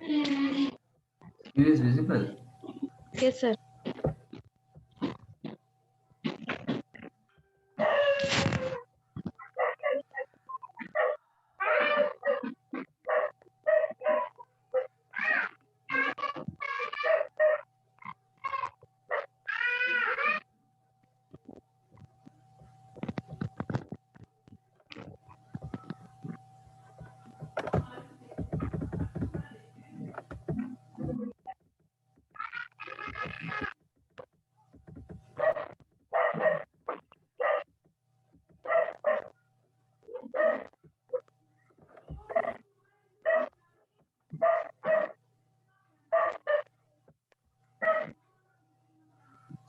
It is visible. Yes, sir.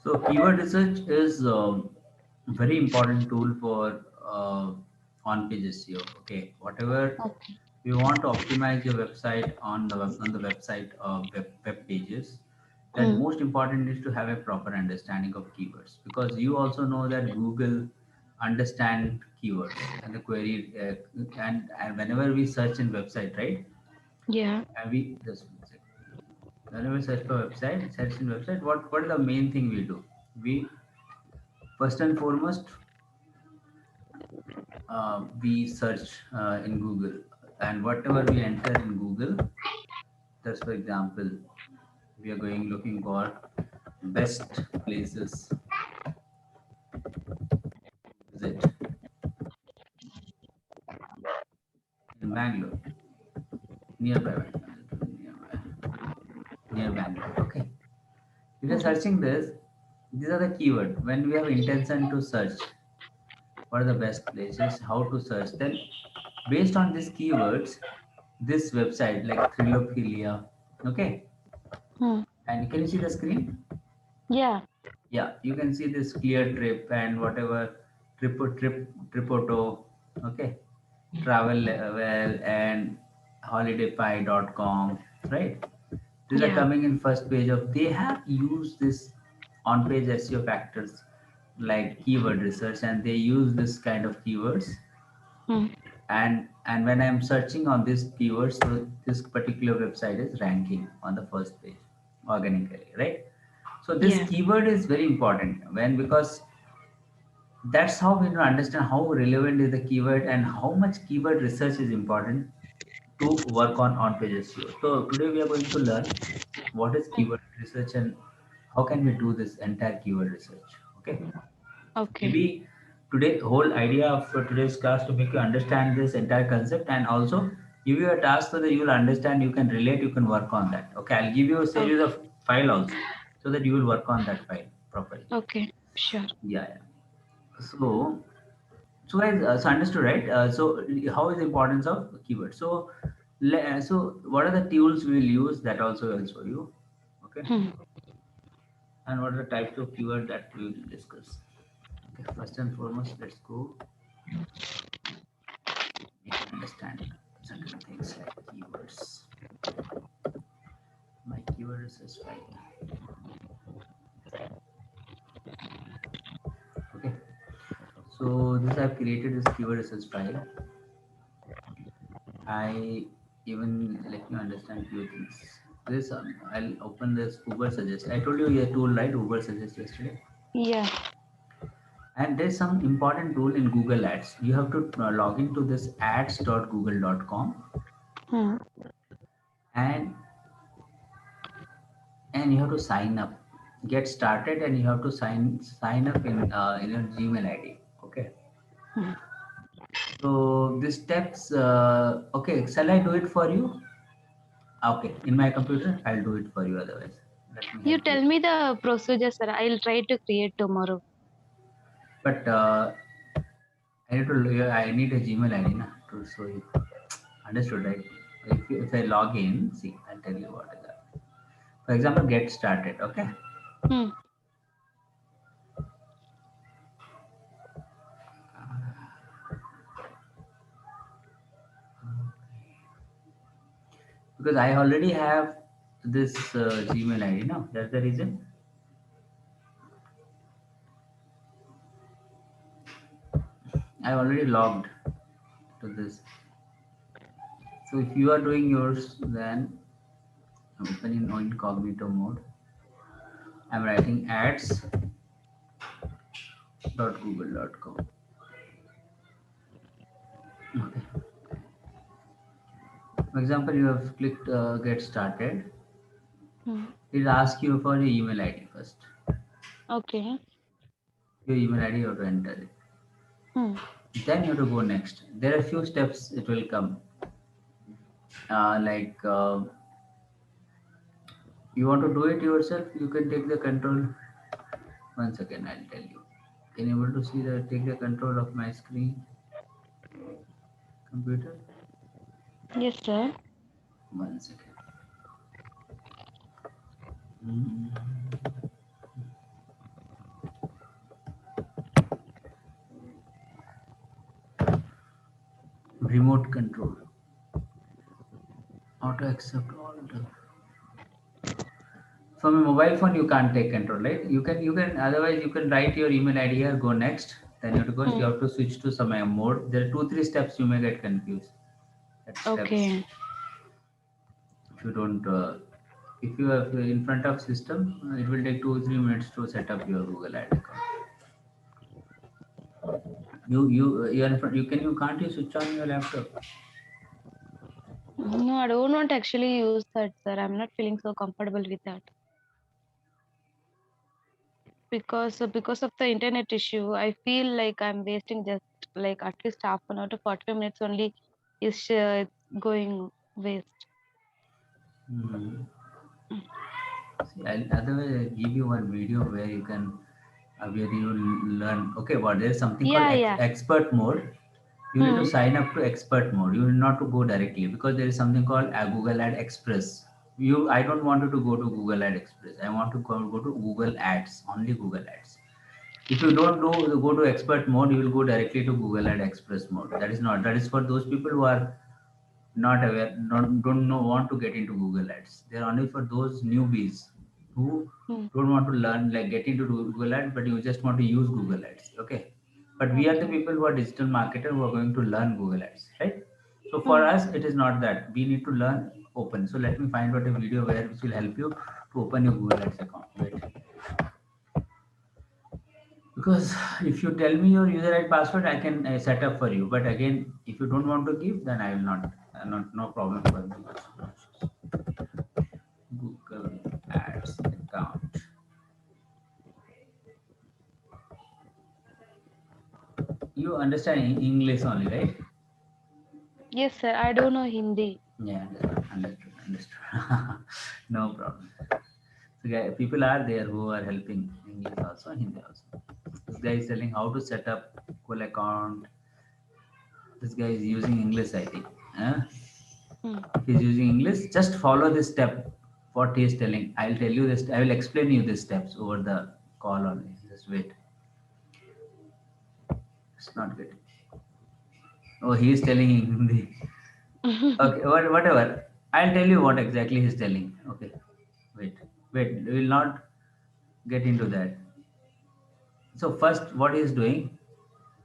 So keyword research is very important tool for on-page SEO. Okay, whatever Okay. you want to optimize your website on the website web pages, then Hmm. most important is to have a proper understanding of keywords, because you also know that Google understand keywords and the query and whenever we search in website, right? Yeah. And we just one second. Whenever we search in website, what is the main thing we do? We first and foremost we search in Google, and whatever we enter in Google, that's for example, we are going looking for best places to visit in Bangalore, nearby Bangalore, near Bangalore. Okay, if you're Okay. searching this, these are the keyword. When we have intention to search, what are the best places, how to search, then based on these keywords, this website like Thrillophilia, okay, Hmm. and can you see the screen? Yeah. Yeah, you can see this clear trip and whatever tripoto, okay, travel well and holidaypie.com, right? These are Yeah. coming in first page of, they have used this on page SEO factors like keyword research, and they use this kind of keywords, Hmm. and when I'm searching on this keywords, so this particular website is ranking on the first page organically, right? So this Yeah. keyword is very important, when because that's how we understand how relevant is the keyword and how much keyword research is important to work on page SEO. So today we are going to learn what is Hmm. keyword research and how can we do this entire keyword research. Okay, Okay. maybe today whole idea of today's class to make you understand this entire concept and also give you a task so that you will understand, you can relate, you can work on that. Okay, I'll give you a series Okay. of file also so that you will work on that file properly. Okay. Sure. Yeah, yeah. So guys, so understood, right? So how is the importance of keyword? So so what are the tools we will use, that also I'll show you. Okay, Hmm. and what are the types of keyword that we will discuss. Okay, first and foremost, let's go make you understand certain things like keywords. My keyword research file. Okay, so this I've created this keyword research file. I even let me understand few things. This I'll open this Uber Suggest. I told you a tool, right? Uber Suggest yesterday. Yeah. And there's some important tool in Google Ads. You have to log into this ads.google.com, Hmm. and you have to sign up, get started, and you have to sign up in your Gmail ID. Okay. Hmm. So the steps. Okay, shall I do it for you? Okay, in my computer, I'll do it for you. Otherwise, let me You help you. tell me the procedure, sir. I'll try to create tomorrow. But I need a Gmail ID na, to show you. Understood, right? If I log in, see, I'll tell you what is that. For example, get started. Okay, Hmm. because I already have this Gmail ID. No, that's the reason. I already logged to this. So if you are doing yours, then Open in incognito mode. I'm writing ads.google.com. Okay. For example, you have clicked get started. Hmm. It will ask you for your email ID first. Okay. Your email ID you have to enter it. Hmm. Then you have to go next. There are few steps it will come. Like you want to do it yourself, you can take the control. Once again, I'll tell you. Can you able to see the take the control of my screen, computer? Yes, sir. One second. Mm. Remote control. Auto accept all the. From a mobile phone, you can't take control, right? You can otherwise you can write your email ID here, go next. Then you have to go. You Hmm. have to switch to some mode. There are two three steps you may get confused. That steps. Okay. If you don't, if you have in front of system, it will take 2 3 minutes to set up your Google Ad account. You are in front. You can't you switch on your laptop? No, I don't want to actually use that, sir. I'm not feeling so comfortable with that because of the internet issue. I feel like I'm wasting just like at least half an hour to 45 minutes only is going waste. Hmm. Mm. See, otherwise, I'll give you one video where you learn. Okay, what there's something called Yeah, yeah. expert mode. You need to Hmm. sign up to expert mode. You need not to go directly because there is something called Google Ad Express. I don't want you to go to Google Ad Express. I want to go to Google Ads, only Google Ads. If you don't go to expert mode, you will go directly to Google Ad Express mode. That is for those people who are not aware, don't know want to get into Google Ads. They're only for those newbies who Hmm. don't want to learn, like get into Google Ads, but you just want to use Google Ads. Okay. But we are the Okay. people who are digital marketer who are going to learn Google Ads, right? So for Hmm. us, it is not that. We need to learn open. So let me find out a video which will help you to open your Google Ads account. Wait. Because if you tell me your user ID password, I can set up for you. But again, if you don't want to give, then I will not. Not no problem for me. Google Ads account. You understand English only, right? Yes, sir. I don't know Hindi. Yeah, understood. No problem. So, people are there who are helping English also, Hindi also. This guy is telling how to set up Google account. This guy is using English, I think. Hmm. If he's using English, just follow this step. What he is telling, I'll tell you this. I will explain you the steps over the call only. Just wait. It's not good. Oh, he is telling in Hindi. Okay, whatever. I'll tell you what exactly he's telling. Okay, wait. We will not get into that. So first, what he is doing,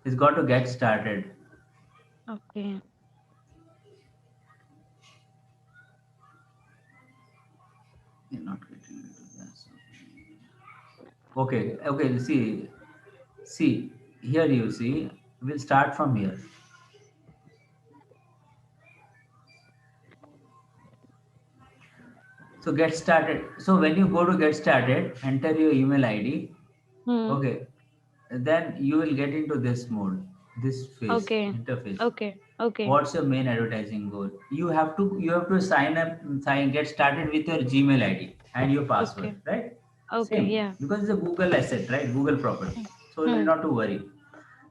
he's got to get started. Okay. You're not getting into that. Okay. See. Here you see. We'll start from here. So get started. So when you go to get started, enter your email ID. Hmm. Okay, then you will get into this mode, this face Okay. interface. Okay. Okay. What's your main advertising goal? You have to sign up, get started with your Gmail ID and your password, Okay. right? Okay. Same Yeah. because it's a Google asset, right? Google property. Hmm. So you need Hmm. not to worry.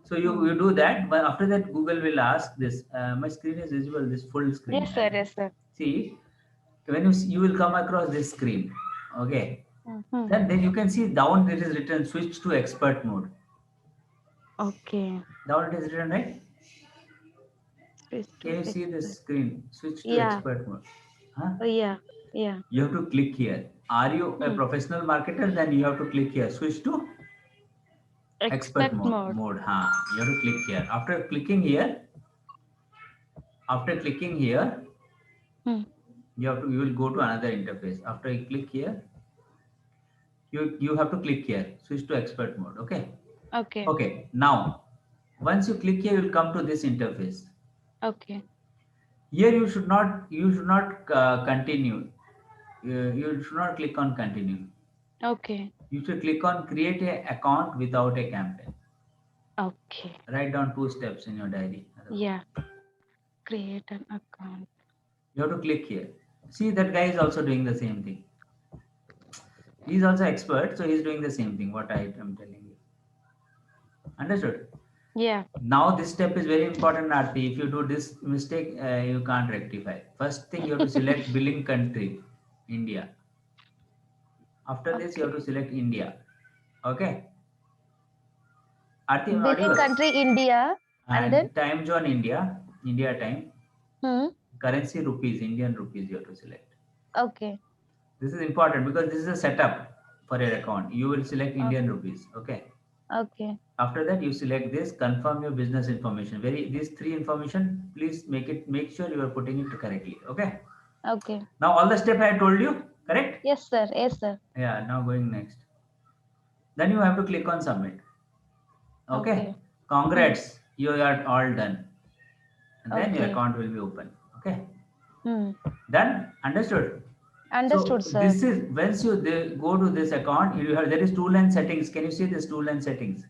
So Hmm. you do that, but after that Google will ask this. My screen is visible. This full screen. Yes, sir. Yes, sir. See when you will come across this screen. Okay. Hmm. Hmm. Then you can see down it is written switch to expert mode. Okay. Down it is written right. Switch Can to you see this expert. screen? Switch to Yeah. expert mode. Huh? Oh, yeah. Yeah. You have to click here. Are you a Hmm. professional marketer? Then you have to click here. Switch to expert Expect mode. mode. Huh? You have to click here. After clicking here, Hmm. You will go to another interface. After you click here, you have to click here, switch to expert mode. Okay. Okay. Okay, now once you click here, you'll come to this interface. Okay. Here you should not continue. You should not click on continue. Okay. You should click on create a account without a campaign. Okay. Write down 2 steps in your diary. Yeah. Create an account. You have to click here. See, that guy is also doing the same thing. He's also expert, so he's doing the same thing. What I am telling you. Understood? Yeah. Now this step is very important, Aarti. If you do this mistake, you can't rectify. First thing, you have to select billing country, India. After this, you have to Okay. select India. Okay. Aarti, am I Billing audible? country India, and then And time zone India, India time. hmm. Currency rupees, Indian rupees you have to select. Okay. This is important because this is a setup for your account. You will select Indian Okay. rupees. Okay. Okay. After that, you select this, confirm your business information. These three information, please make sure you are putting it correctly. Okay. Okay. Now all the step I told you, correct? Yes, sir. Yes, sir. Yeah, now going next. Then you have to click on submit. Okay. Okay. Hmm. Congrats, you are all done. And then your Okay. account will be open. Okay. Hmm. Done? Understood? So Understood, sir. this is once you go to this account, you have there is tool and settings. Can you see this tool and settings?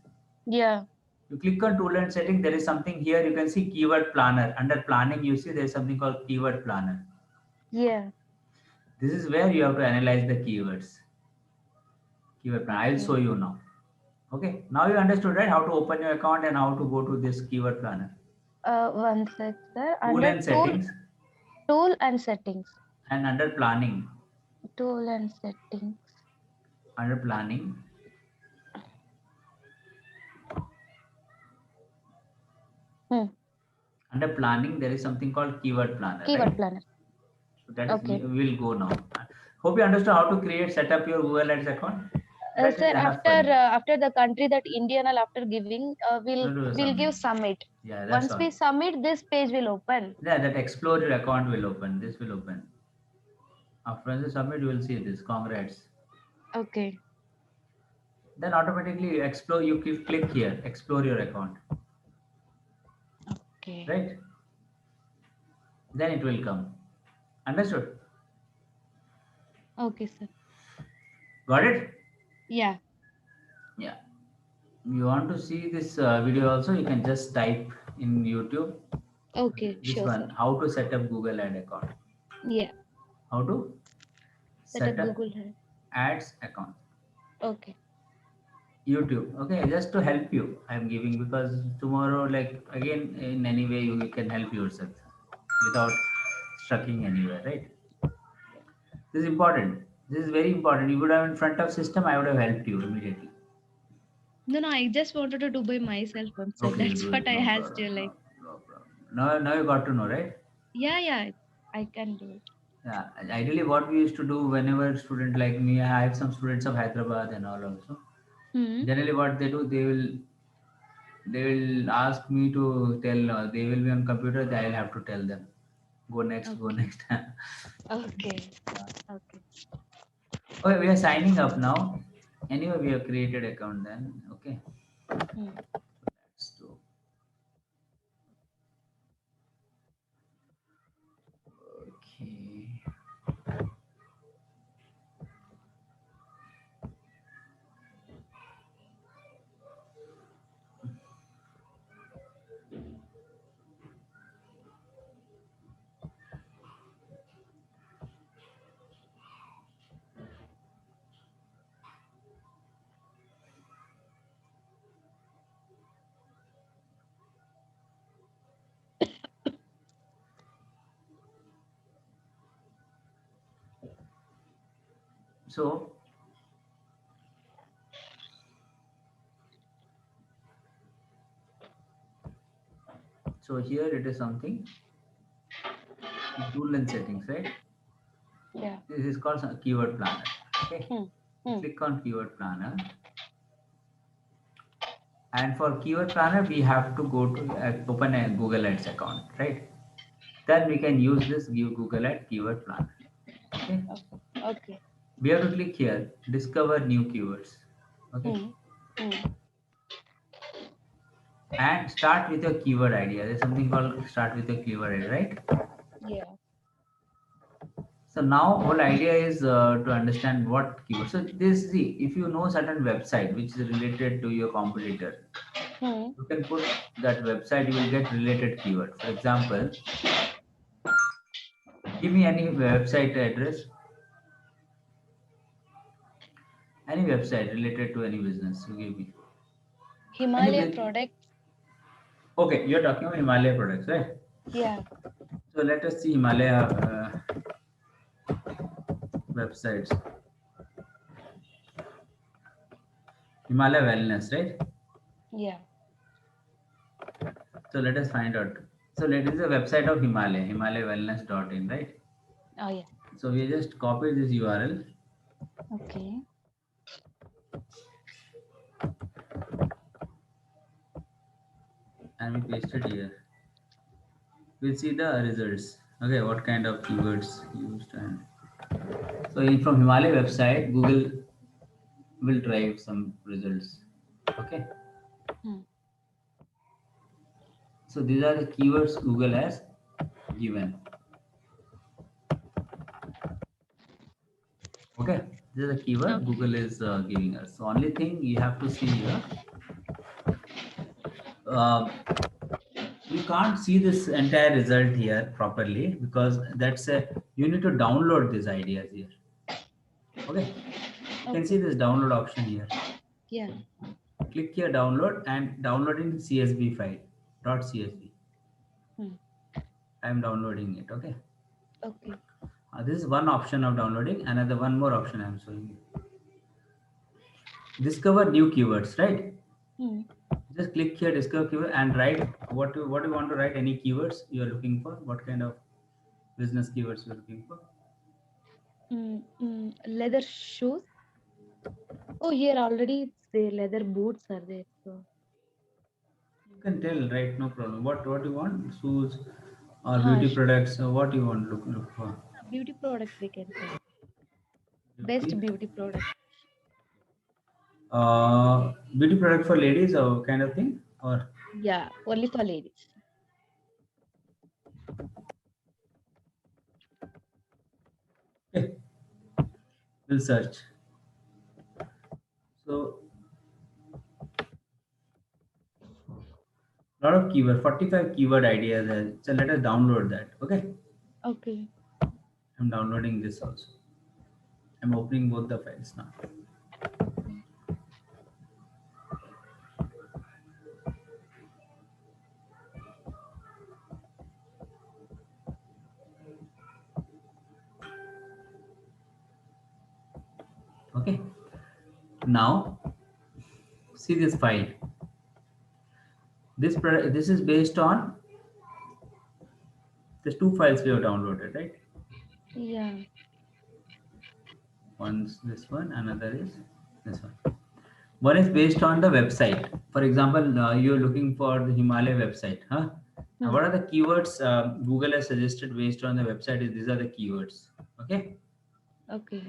Yeah. You click on tool and setting. There is something here. You can see keyword planner. Under planning, you see there is something called keyword planner. Yeah. This is where you have to analyze the keywords. Keyword planner. I will Okay. show you now. Okay. Now you understood, right? How to open your account and how to go to this keyword planner. One sec, sir. Tool Under and settings tool and settings. and under planning. Tool and settings. Under planning. Hmm. Under planning, there is something called keyword planner, Keyword right? planner. So that is Okay. we will go now. Hope you understand how to set up your Google Ads account. That is Sir, enough for you. after the country that Indian, after giving, No, do we'll submit. give submit. Yeah, that's Once all. we submit, this page will open. Yeah, that explore your account will open. This will open. After the submit, you will see this. Congrats. Okay. Then automatically explore. You click here. Explore your account. Okay. Right. Then it will come. Understood? Okay, sir. Got it? Yeah. Yeah. You want to see this video also? You can just type in YouTube Okay. this Sure, sir. one. How to set up Google Ad account. Yeah. How to Set up set up Google Hand. ads account. Okay. YouTube. Okay, just to help you, I am giving because tomorrow, like again, in any way you can help yourself without stucking anywhere, right? This is important. This is very important. You would have in front of system, I would have helped you immediately. No, I just wanted to do by myself once. Okay, you That's do what it. I No asked problem. you. No, Like, no problem. Now you got to know, right? yeah, I can do it. Yeah. Ideally, what we used to do whenever student like me, I have some students of Hyderabad and all also. Hmm. Generally, what they do, they will ask me to tell. They will be on computer. I'll have to tell them. Go next. Go Okay. next. Okay. Yeah. Okay. Okay, we are signing up now. Anyway, we have created account then. Okay. Hmm. Let's do. Okay. So, so here it is something tool and settings, right? Yeah. This is called keyword planner. Okay. Hmm. You Hmm. click on keyword planner, and for keyword planner, we have to go to open a Google Ads account, right? Then we can use this give Google at keyword planner. Okay. Okay. We have to click here, discover new keywords. Okay. Hmm. Hmm. And start with your keyword idea. There's something called start with your keyword idea, right? Yeah. So now whole idea is to understand what keyword. So this see if you know certain website which is related to your competitor, Hmm. you can put that website. You will get related keyword. For example, give me any website address, any website related to any business. You give me any. Himalaya products. Okay, you're talking about Himalaya products, right? Yeah. So let us see Himalaya websites. Himalaya Wellness, right? Yeah. So let us find out. So let is the website of Himalaya, himalayawellness.in, right? Oh yeah. So we just copy this URL Okay. and we paste it here. We'll see the results. Okay, what kind of keywords used and so from Himalaya website, Google will drive some results. Okay, Hmm. so these are the keywords Google has given. Okay, this is a keyword Okay. Google is giving us. So only thing you have to see here, uh, you can't see this entire result here properly because that's a you need to download these ideas here. Okay, you can see Okay. this download option here. Yeah. Click here download and downloading CSV file .csv. Hmm. I am downloading it. Okay, Okay. this is one option of downloading. Another one more option I am showing you. Discover new keywords, right? Hmm. Just click here, discover keyword, and write what you want to write. Any keywords you are looking for. What kind of business keywords you are looking for. Leather shoes. Oh, here already it's there. Leather boots are there. So, You can tell, right? No problem. What you want? Shoes or ah, beauty products? Or what you want look for? beauty products we can say. Best Beauty. beauty product. Beauty product for ladies or kind of thing or Yeah, only for ladies. okay. We'll search. So lot of keyword, 45 keyword ideas. So let us download that. Okay. Okay. I'm downloading this also. I'm opening both the files now. Okay. Now see this file. This is based on there's two files we have downloaded, right? Yeah. One's this one, another is this one. One is based on the website. For example, you're looking for the Himalaya website, huh? And Hmm. what are the keywords Google has suggested based on the website? Is these are the keywords. Okay. Okay.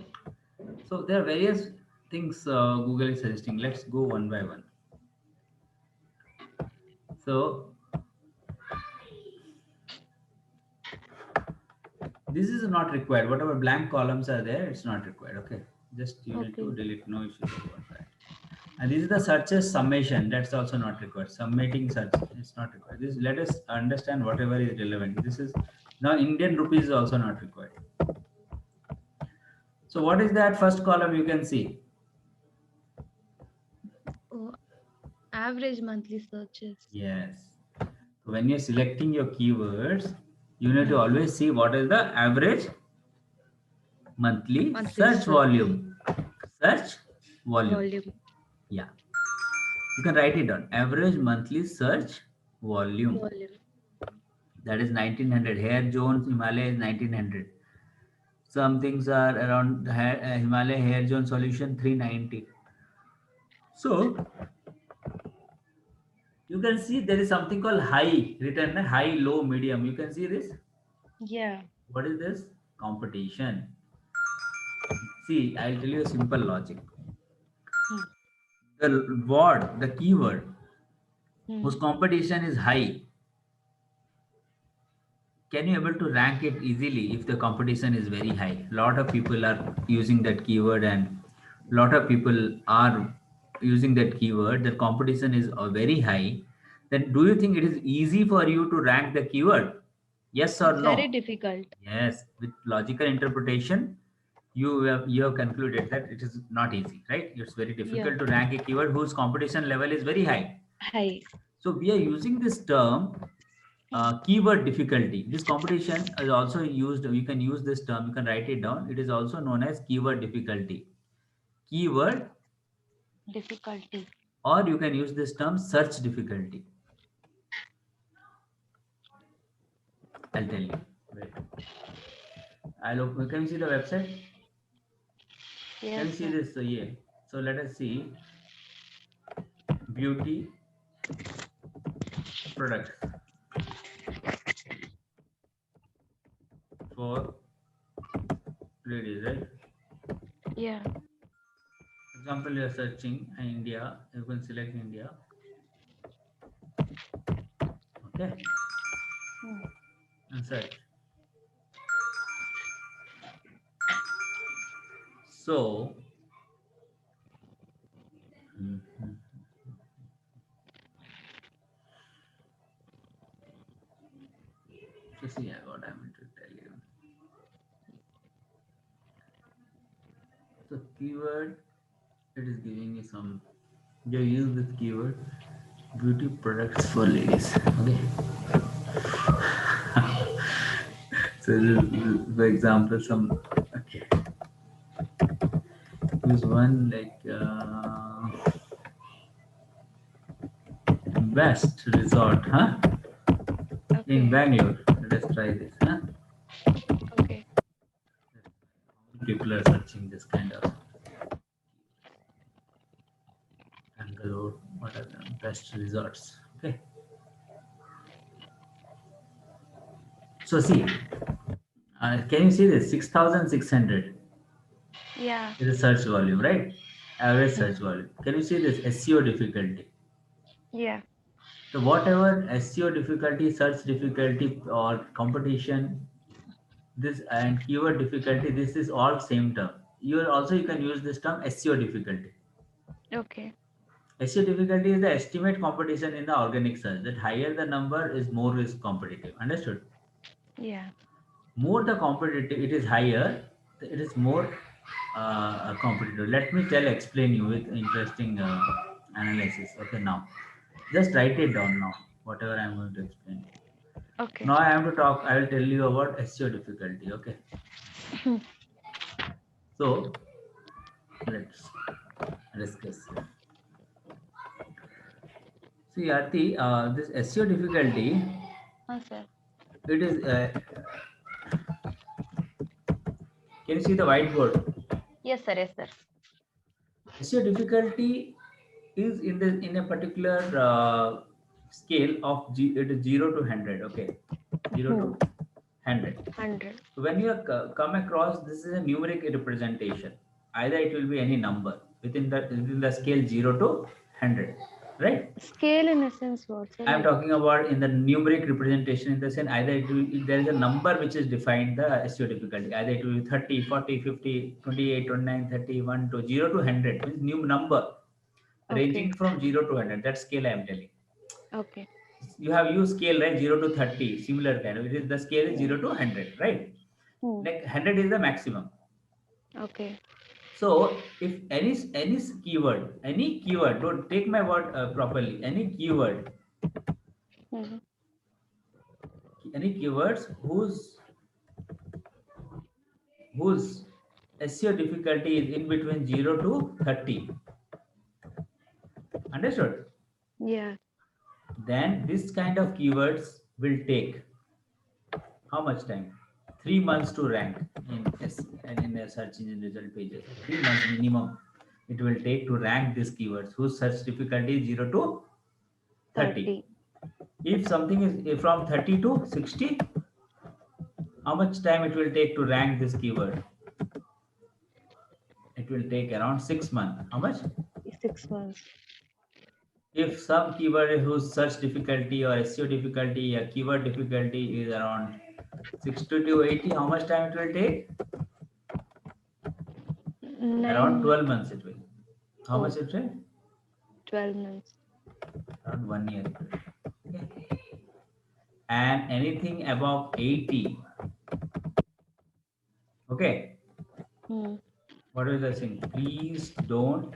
So there are various things Google is suggesting. Let's go one by one. So this is not required. Whatever blank columns are there, it's not required. Okay. Just you need to Okay. delete. No issues about that. And this is the searches summation. That's also not required. Summating search is not required. This let us understand whatever is relevant. This is now Indian rupees is also not required. So what is that first column you can see? Oh, average monthly searches. Yes. So when you're selecting your keywords, you need to Hmm. always see what is the average monthly Monthly search search volume. Search volume. volume. Yeah. You can write it down. Average monthly search volume. Volume. That is 1900. Hair Jones Himalaya is 1900. Some things are around Himalaya Hair Zone Solution 390. So you can see there is something called high written high, low, medium. You can see this. Yeah. What is this? Competition. See, I'll tell you a simple logic. Hmm. The word, the keyword Hmm. whose competition is high, can you able to rank it easily if the competition is very high? Lot of people are using that keyword, and lot of people are using that keyword. The competition is very high. Then do you think it is easy for you to rank the keyword? Yes or It's very no? difficult. Yes. With logical interpretation, you have concluded that it is not easy, right? It's very Yeah. difficult to rank a keyword whose competition level is very high. Hi. So we are using this term, Hmm. keyword difficulty. This competition is also used. You can use this term. You can write it down. It is also known as keyword difficulty. Keyword, Difficulty. or you can use this term search difficulty. I'll tell you. Wait. I'll open. Can you see the website? Can Yes, you see sir. this? Yeah. So let us see beauty products for ladies, right? Yeah. Example, you are searching India. You can select India. Okay, Hmm. and search. So, mhm. So see what I meant to tell you. So keyword, it is giving you some. You use this keyword, beauty products for ladies. Okay. So for example, some. Okay. Use one like best resort, huh? In Okay. Bangalore. Let's try this, huh? Okay. People are searching this kind of Bangalore. What are the best resorts? Okay. So see, can you see this? 6,600 Yeah. is the search volume, right? Average search Hmm. volume. Can you see this SEO difficulty? Yeah. So whatever SEO difficulty, search difficulty, or competition, this and keyword difficulty, this is all same term. You can use this term SEO difficulty. Okay. SEO difficulty is the estimate competition in the organic search. That higher the number is more is competitive. Understood? Yeah. More the competitive it is higher, it is more competitive. Let me explain you with interesting analysis. Okay, now just write it down now, whatever I'm going to explain. Okay. Now I am to talk, I will tell you about SEO difficulty. Okay, so let's discuss. See, Arti, this SEO difficulty, Sir. it is can you see the whiteboard? Yes, sir. Yes, sir. SEO difficulty is in a particular scale of it is 0 to 100. Okay, 0 to Hmm. 100. 100. So when you come across, this is a numeric representation. Either it will be any number within the scale 0 to 100, right? Scale in essence what, sir? I am Like, talking about in the numeric representation, in the sense either there is a number which is defined the SEO difficulty. Either it will be 30, 40, 50, 28, 29, 31 to 0 to 100 means new number okay. ranging from 0 to 100. That scale I am telling. Okay. You have used scale, right? 0 to 30, similar kind of. It is the scale is Yeah. 0 to 100, right? Hmm. Like 100 is the maximum. Okay. So if any keyword, don't take my word properly. Hmm. Any keywords whose SEO difficulty is in between 0 to 30. Understood? Yeah. Then this kind of keywords will take how much time? 3 months to rank in a search engine result pages. 3 months minimum it will take to rank these keywords whose search difficulty is 0 to 30. 30. If something is from 30 to 60, How much time it will take to rank this keyword? It will take around 6 months. How much? 6 months. If some keyword whose search difficulty or SEO difficulty or keyword difficulty is around 60 to 80, how much time it will take? Around 9. 12 months it will. How Oh, much it will? 12 months. Around 1 year. Okay. And anything above 80. Okay. Hmm. What is the thing? Please don't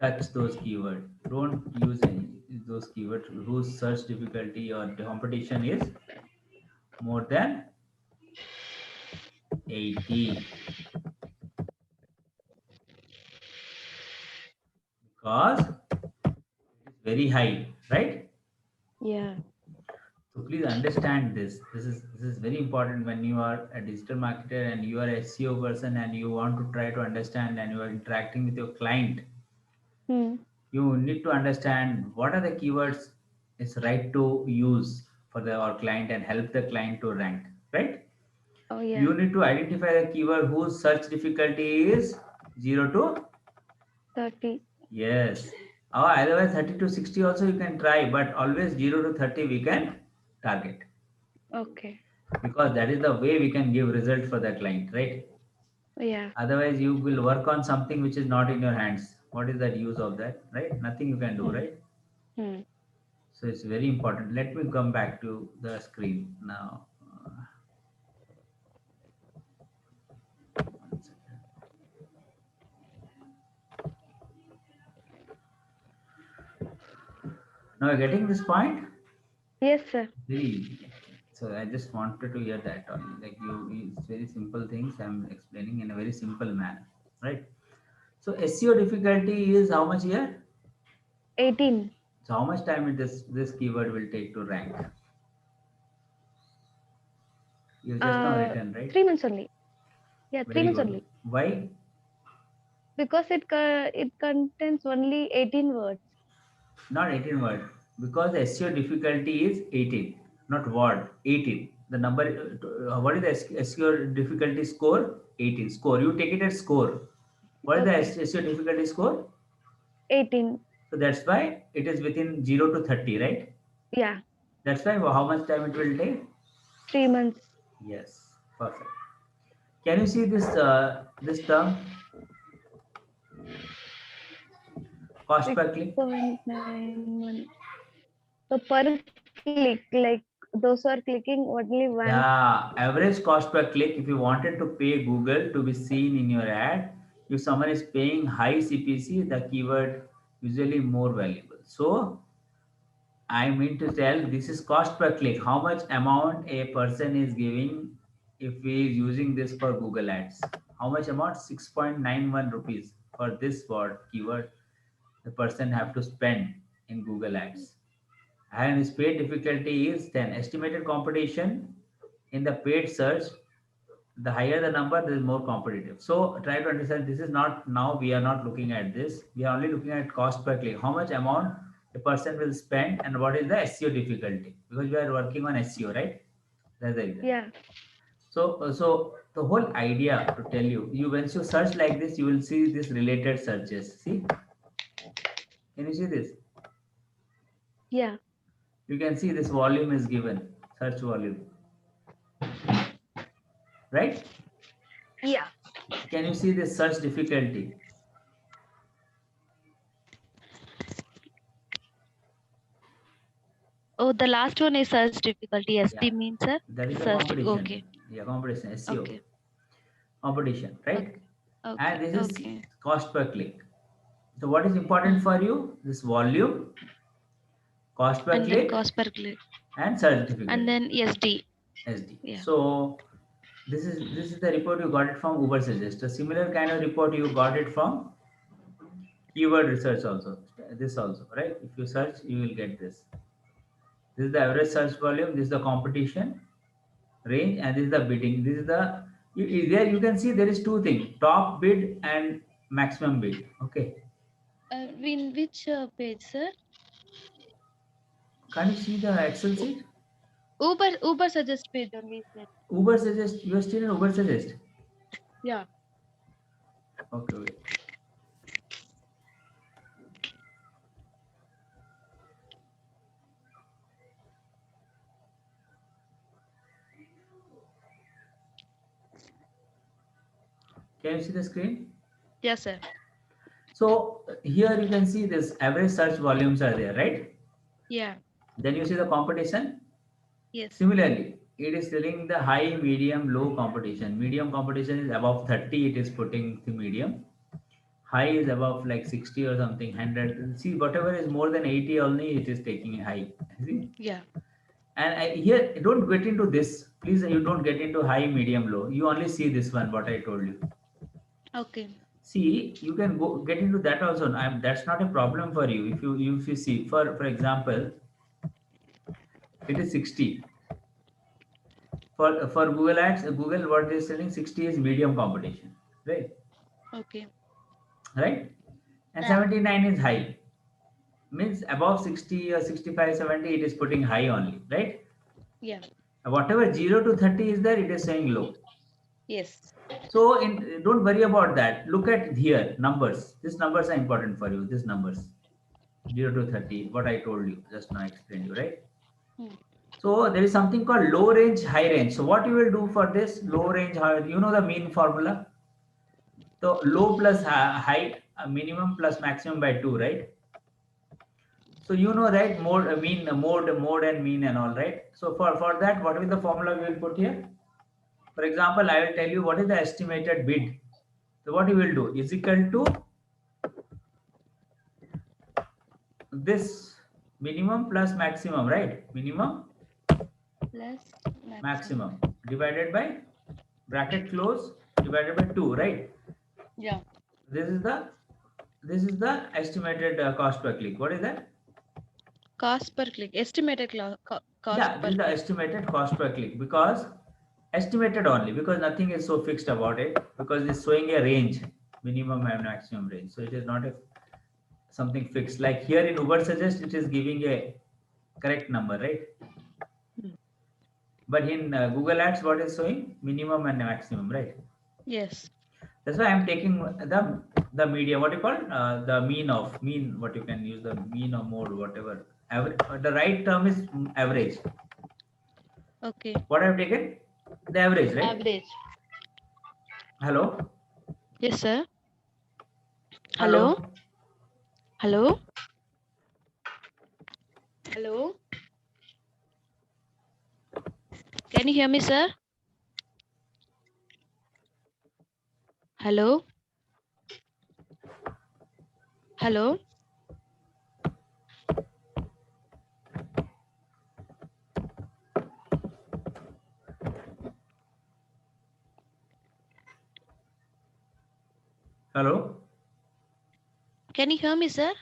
touch those keywords. Don't use any those keywords whose search difficulty or the competition is more than 80, because it is very high, right? Yeah. So please understand this. This is very important when you are a digital marketer and you are a SEO person and you want to try to understand and you are interacting with your client. Hmm. You need to understand what are the keywords is right to use for the our client and help the client to rank, right? Oh, You yeah. need to identify the keyword whose search difficulty is 0 to 30. yes. Or otherwise 30 to 60 also you can try, but always 0 to 30 we can target, Okay. because that is the way we can give result for the client, right? Yeah. Otherwise you will work on something which is not in your hands. What is that use of that, right? Nothing you can do, Hmm. right? Hmm. So it's very important. Let me come back to the screen now. One second. Now you're getting this point? Yes, sir. Very easy. So I just wanted to hear that only. Like it's very simple things I'm explaining in a very simple manner, right? So SEO difficulty is how much here? 18. So how much time this keyword will take to rank? You just now Uh, written, right? 3 months only. Yeah, three Very months good. only. Why? Because it contains only 18 words. Not 18 word. Because the SEO difficulty is 18, not word. 18. The number. What is the SEO difficulty score? 18. Score. You take it as score. What is the Okay. SEO difficulty score? 18. So that's why it is within 0 to 30, right? Yeah. That's why how much time it will take? 3 months. Yes, perfect. Can you see this term, cost per click? 6.91. So per click, like those who are clicking only one. Yeah, average cost per click. If you wanted to pay Google to be seen in your ad, if someone is paying high CPC, the keyword usually more valuable. So I mean to tell this is cost per click. How much amount a person is giving if he is using this for Google Ads? How much amount? 6.91 rupees for this word keyword the person have to spend in Google Ads. And his paid difficulty is 10. Estimated competition in the paid search, the higher the number, there is more competitive. So try to understand this is not now we are not looking at this. We are only looking at cost per click. How much amount a person will spend and what is the SEO difficulty? Because we are working on SEO, right? That's the reason. Yeah. So the whole idea to tell you, you once you search like this, you will see this related searches. See, can you see this? Yeah. You can see this volume is given, search volume, right? Yeah. Can you see this search difficulty? Oh, the last one is search difficulty. Yeah, SD means, sir? that is the Search. competition. Okay. Yeah, competition, SEO Okay. competition, right? Okay. Okay. And this is Okay. cost per click. So what is important Hmm. for you? This volume, cost per And then click, cost per click. and search And difficulty, then SD. SD. Yeah. So this is the report you got it from Uber Suggest. A similar kind of report you got it from keyword research also. This also, right? If you search, you will get this. This is the average search volume. This is the competition range, and this is the bidding. This is the there you can see there is two things: top bid and maximum bid. Okay, In which page, sir? can you see the Excel sheet? Uber suggest page only, sir. Uber suggest, you are still in Uber suggest. Yeah. Okay, wait. Can you see the screen? Yes, sir. So here you can see this average search volumes are there, right? Yeah. Then you see the competition. Yes. Similarly, it is telling the high, medium, low competition. Medium competition is above 30, it is putting the medium. High is above like 60 or something, 100. See, whatever is more than 80 only, it is taking a high. See? Yeah. And here, don't get into this. Please, you don't get into high, medium, low. You only see this one, what I told you. Okay. See, you can go get into that also. That's not a problem for you. If you see, for example, it is 60. For Google Ads, Google what is selling 60 is medium competition, right? Okay. Right? And Yeah. 79 is high. Means above 60 or 65, 70, it is putting high only, right? Yeah. Whatever 0 to 30 is there, it is saying low. Yes. So don't worry about that. Look at here, numbers. These numbers are important for you. These numbers, 0 to 30, what I told you, just now explained you, right? Hmm. So there is something called low range, high range. So what you will do for this low range, high, you know the mean formula? So low plus high, minimum plus maximum by 2, right? So you know, right? Mode, mean, mode and mean and all, right? So for that, what is the formula we will put here? For example, I will tell you what is the estimated bid. So what you will do is equal to this minimum plus maximum, right? Minimum Plus maximum. maximum divided by bracket close divided by 2, right? Yeah. This is the estimated cost per click. What is that? Cost per click. Estimated cost Yeah, this per is the click. estimated cost per click because estimated only because nothing is so fixed about it because it's showing a range, minimum and maximum range. So it is not a something fixed. Like here in Uber Suggest, it is giving a correct number, right? Hmm. But in Google Ads, what is showing minimum and maximum, right? Yes. That's why I'm taking the media. What you call the mean. What you can use the mean or mode, whatever. Average. The right term is average. Okay. What I've taken? The average, right? Average. Hello? Yes, sir. Hello. Hello? Hello. Hello. Can you hear me, sir? Hello. Hello. Hello? Can you hear me, sir?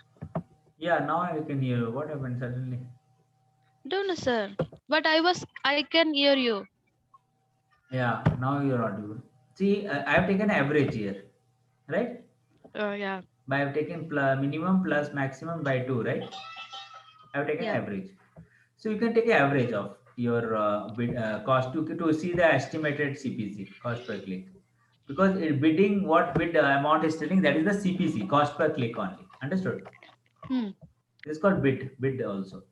Yeah, now I can hear you. What happened suddenly? Don't know, sir. But I can hear you. Yeah, now you're audible. See, I have taken average here, right? Yeah. But I have taken minimum plus maximum by 2, right? I have taken Yeah. average. So you can take an average of your cost to see the estimated CPC, cost per click. Because bidding, what bid amount is telling, that is the CPC, cost per click only. Understood? Hmm. This is called bid also.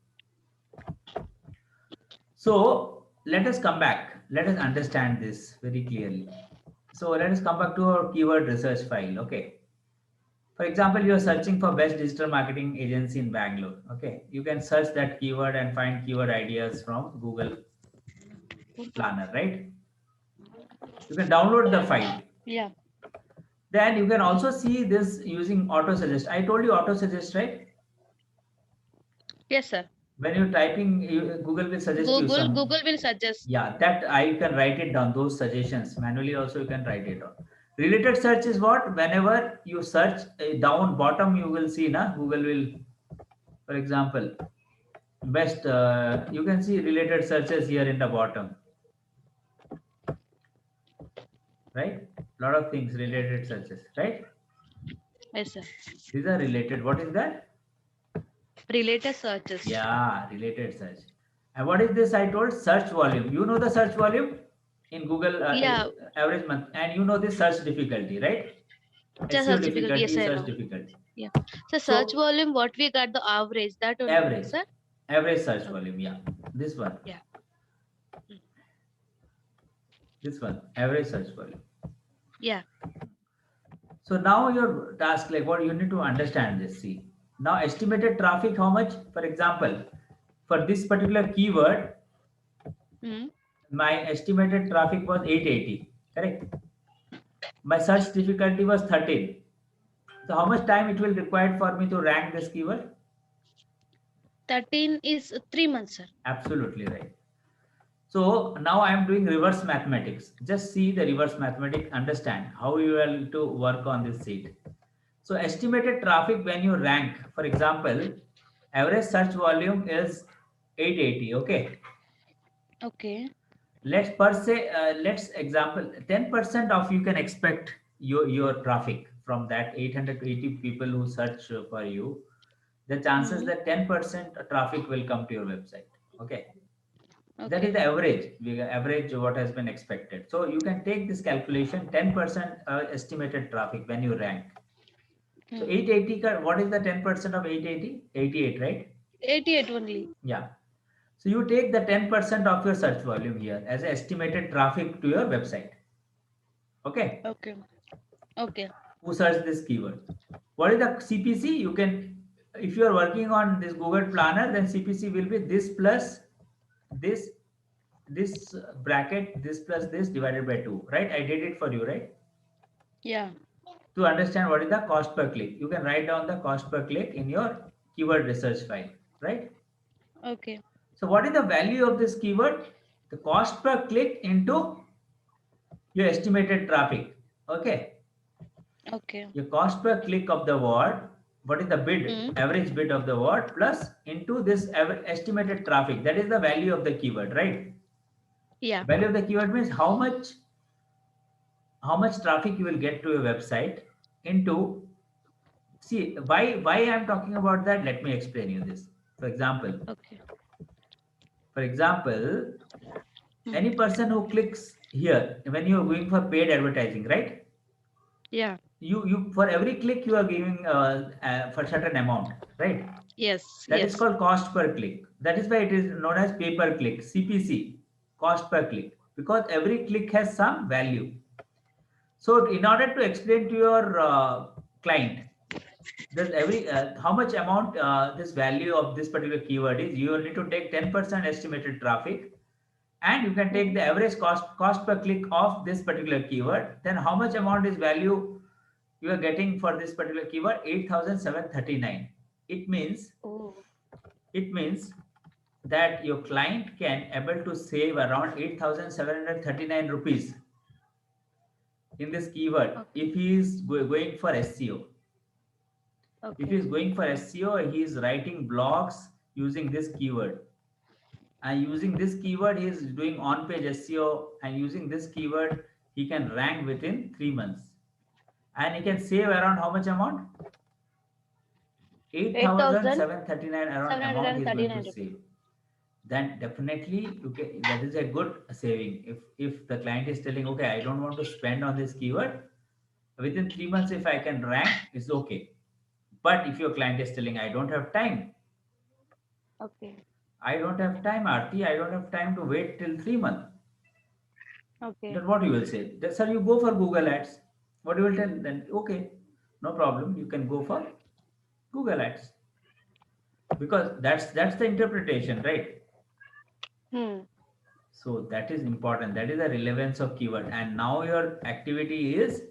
So let us come back. Let us understand this very clearly. So let us come back to our keyword research file. Okay. For example, you are searching for best digital marketing agency in Bangalore. Okay. You can search that keyword and find keyword ideas from Google Planner, right? You can download the file. Yeah. Then you can also see this using auto suggest. I told you auto suggest, right? Yes, sir. When you're typing, Google will suggest you some. Google will suggest. Yeah, that I can write it down. Those suggestions manually also you can write it down. Related search is what? Whenever you search down bottom, you will see na Google will, for example, best. You can see related searches here in the bottom, right? Lot of things related searches, right? Yes, sir. These are related. What is that? Related searches. Yeah, related search. And what is this? I told search volume. You know the search volume in Google Yeah, average month, and you know the search difficulty, right? just SEO search difficulty. Yes, difficulty, I search know. difficulty. Yeah. So search So volume, what we got the average, that only, right, average, sir? average search Okay. volume. Yeah, this one, Yeah. Mm. this one, average search volume. Yeah. So now your task, like what you need to understand this. See, now estimated traffic, how much? For example, for this particular keyword, Mm. my estimated traffic was 880. Correct. My search Okay. difficulty was 13. So how much time it will require for me to rank this keyword? 13 is 3 months, sir. Absolutely right. So now I am doing reverse mathematics. Just see the reverse mathematics, understand how you will to work on this sheet. So estimated traffic when you rank, for example, average search volume is 880. Okay. Okay. Let's example 10% of you can expect your traffic from that 880 people who search for you. The chances Mm. that 10% traffic will come to your website. Okay. That is Okay. the average, average what has been expected. So you can take this calculation 10% estimated traffic when you rank. So Mm. 880, what is the 10% of 880? 88, right? 88 only. Yeah. So you take the 10% of your search volume here as estimated traffic to your website. Okay. Okay. Okay. Who search this keyword? What is the CPC? You can, if you are working on this Google Planner, then CPC will be this plus this, this bracket, this plus this divided by 2, right? I did it for you, right? Yeah. To understand what is the cost per click, you can write down the cost per click in your keyword research file, right? Okay. So what is the value of this keyword? The cost per click into your estimated traffic. Okay. Okay. Your cost per click of the word, what is the bid, Mm. average bid of the word plus into this estimated traffic. That is the value of the keyword, right? Yeah. Value of the keyword means how much traffic you will get to your website into. See, why I am talking about that, let me explain you this. For example, Okay. for example, Mm. any person who clicks here when you are going for paid advertising, right? Yeah. You for every click you are giving for certain amount, right? Yes. That is Yes. called cost per click. That is why it is known as pay per click, CPC, cost per click, because every click has some value. So in order to explain to your client that every how much amount this value of this particular keyword is, you need to take 10% estimated traffic, and you can take Mm. the average cost per click of this particular keyword. Then how much amount is value you are getting for this particular keyword? 8,739. It means Oh. it means that your client can able to save around 8,739 rupees in this keyword Okay. if he is going for SEO. If he Okay. is going for SEO, he is writing blogs using this keyword. And using this keyword, he is doing on-page SEO. And using this keyword, he can rank within 3 months. And he can save around how much amount? 8,739 around amount he is going to 8,739 rupees. save. Then definitely that is a good saving. If the client is telling, okay, I don't want to spend on this keyword, within 3 months if I can rank, it's okay. But if your client is telling, I don't have time, Okay. Aarti, I don't have time to wait till 3 months, Okay. then what you will say? That, sir, you go for Google Ads. What you will tell? Then okay, no problem, you can go for Google Ads, because that's the interpretation, right? Hmm. So that is important. That is the relevance of keyword. And now your activity is,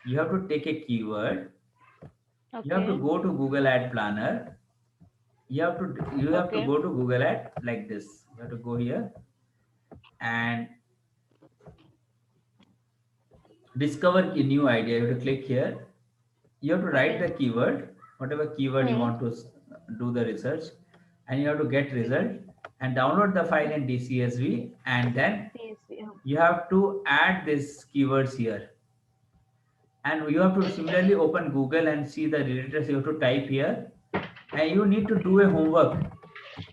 you have to take a keyword. You have to Okay. go to Google Ad Planner. You have to Okay. go to Google Ad like this. You have to go here and discover a new idea. You have to click here. You have to write Okay. the keyword, whatever keyword you Hmm. want to do the research, and you have to get result and download the file in DCSV, and then Yes. Yeah. you have to add these keywords here. And you have to similarly open Google and see the related, you have to type here, and you need to do a homework.